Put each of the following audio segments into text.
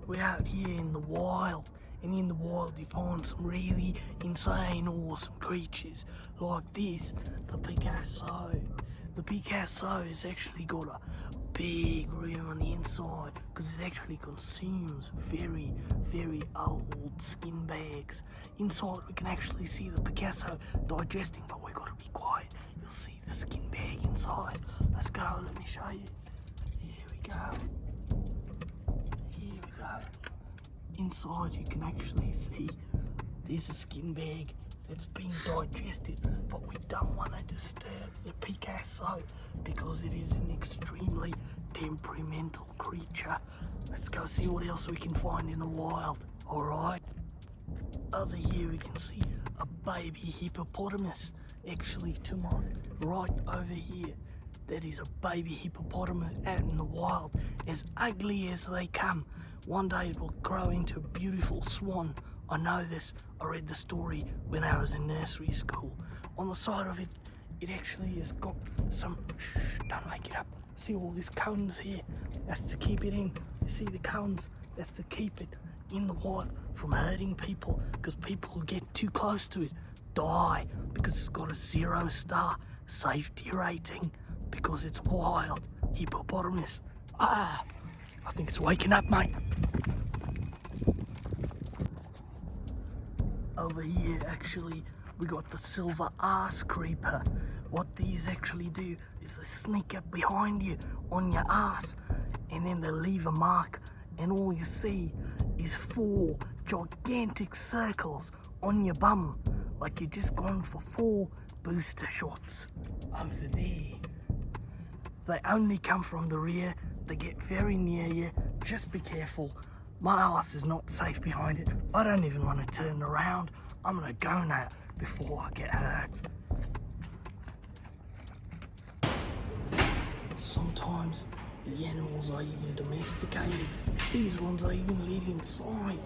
We're out here in the wild, and in the wild you find some really insane, awesome creatures like this, the Picasso. The Picasso has actually got a big room on the inside because it actually consumes very, very old skin bags. Inside we can actually see the Picasso digesting, but we've got to be quiet. You'll see the skin bag inside. Let's go, let me show you. Here we go. Here we go. Inside you can actually see there's a skin bag that's being digested, but we don't want to disturb the Picasso because it is an extremely temperamental creature. Let's go see what else we can find in the wild, alright? Over here we can see a baby hippopotamus, actually to my right over here. That is a baby hippopotamus out in the wild, as ugly as they come. One day it will grow into a beautiful swan. I know this, I read the story when I was in nursery school. On the side of it, it actually has got some, don't make it up. See all these cones here? That's to keep it in. You see the cones? That's to keep it in the wild from hurting people, because people who get too close to it die, because it's got a 0-star safety rating, because it's wild hippopotamus. I think it's waking up, mate. Over here, actually, we got the silver ass creeper. What these actually do is they sneak up behind you on your ass, and then they leave a mark, and all you see is 4 gigantic circles on your bum, like you've just gone for 4 booster shots. Over there, they only come from the rear. They get very near you. Just be careful. My ass is not safe behind it. I don't even want to turn around. I'm gonna go now before I get hurt. Sometimes the animals are even domesticated. These ones are even let inside.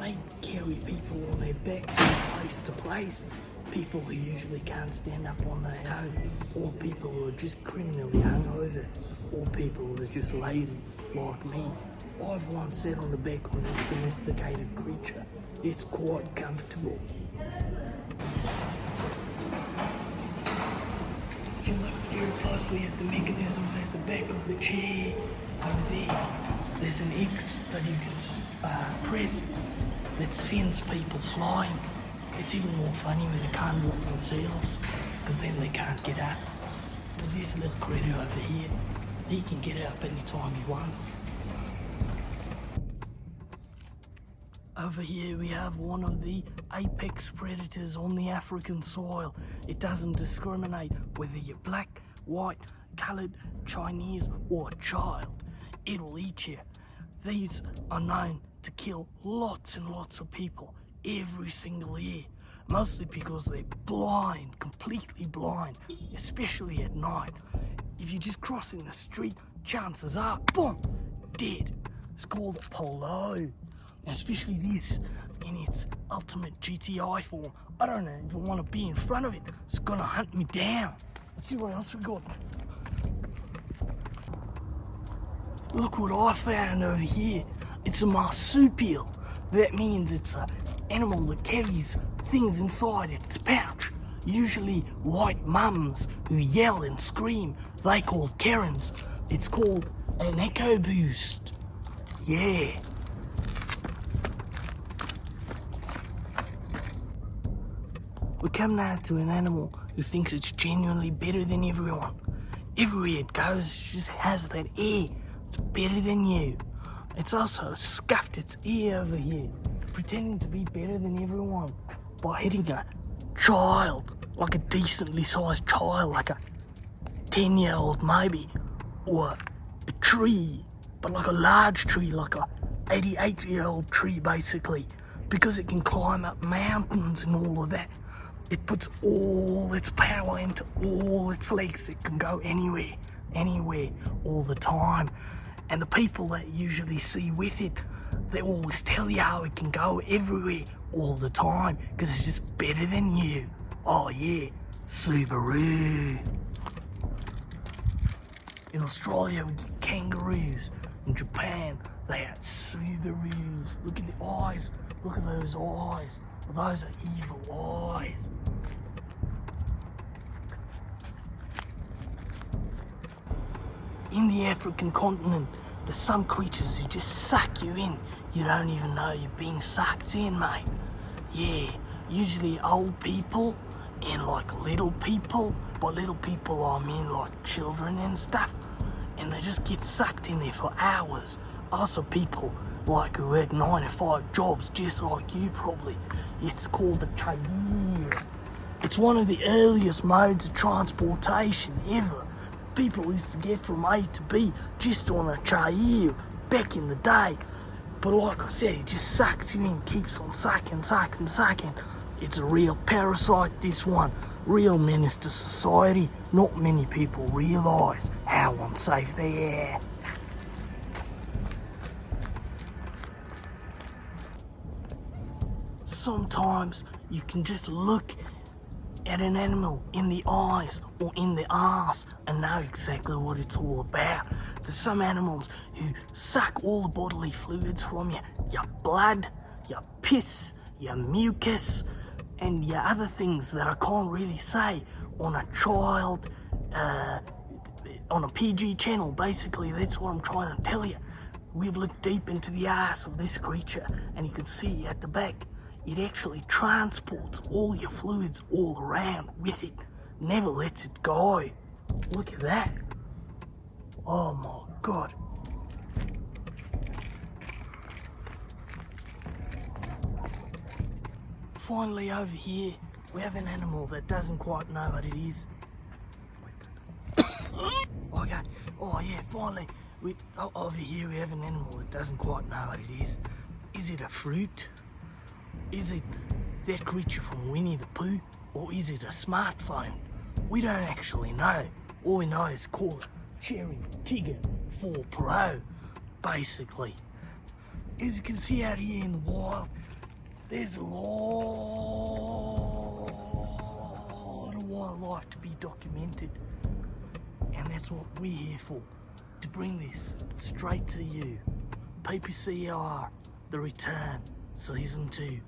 They carry people on their backs from place to place. People who usually can't stand up on their own, or people who are just criminally hungover, or people who are just lazy, like me. I've once sat on the back of this domesticated creature. It's quite comfortable. If you look very closely at the mechanisms at the back of the chair, over there, there's an X that you can press that sends people flying. It's even more funny when they can't walk themselves, because then they can't get up. But this little critter over here, he can get up anytime he wants. Over here we have one of the apex predators on the African soil. It doesn't discriminate whether you're black, white, coloured, Chinese or a child. It'll eat you. These are known to kill lots and lots of people every single year, mostly because they're blind, completely blind, especially at night. If you're just crossing the street, chances are, boom, dead. It's called a polo. Especially this in its ultimate GTI form. I don't even want to be in front of it. It's gonna hunt me down. Let's see what else we got. Look what I found over here. It's a marsupial. That means it's an animal that carries things inside its pouch. Usually white mums who yell and scream. They called Karens. It's called an EcoBoost. Yeah. We come now to an animal who thinks it's genuinely better than everyone. Everywhere it goes, it just has that air. It's better than you. It's also scuffed its ear over here, pretending to be better than everyone by hitting a child, like a decently sized child, like a 10-year-old maybe, or a tree, but like a large tree, like a 88-year-old tree basically, because it can climb up mountains and all of that. It puts all its power into all its legs. It can go anywhere, all the time. And the people that you usually see with it, they always tell you how it can go everywhere, all the time, because it's just better than you. Oh yeah, Subaru. In Australia, we get kangaroos. In Japan, They are Subarus. Look at the eyes. Look at those eyes. Those are evil eyes. In the African continent, there's some creatures who just suck you in. You don't even know you're being sucked in, mate. Yeah, usually old people and like little people. By little people I mean like children and stuff. And they just get sucked in there for hours. Also people like who had 9 to 5 jobs just like you probably. It's called the chair. It's one of the earliest modes of transportation ever. People used to get from A to B just on a chair back in the day. But like I said, it just sucks you in, keeps on sucking. It's a real parasite, this one. Real menace to society. Not many people realise how unsafe they are. Sometimes you can just look at an animal in the eyes or in the arse and know exactly what it's all about. There's some animals who suck all the bodily fluids from you, your blood, your piss, your mucus, and your other things that I can't really say on a child, on a PG channel. Basically, that's what I'm trying to tell you. We've looked deep into the arse of this creature, and you can see at the back, it actually transports all your fluids all around with it. Never lets it go. Look at that. Oh my God. Finally over here, we have an animal that doesn't quite know what it is. Okay. Oh yeah, finally. Over here we have an animal that doesn't quite know what it is. Is it a fruit? Is it that creature from Winnie the Pooh? Or is it a smartphone? We don't actually know. All we know is called Cherry Tigger 4 Pro, basically. As you can see out here in the wild, there's a lot of wildlife to be documented. And that's what we're here for, to bring this straight to you. Ppcr, The Return, Season 2.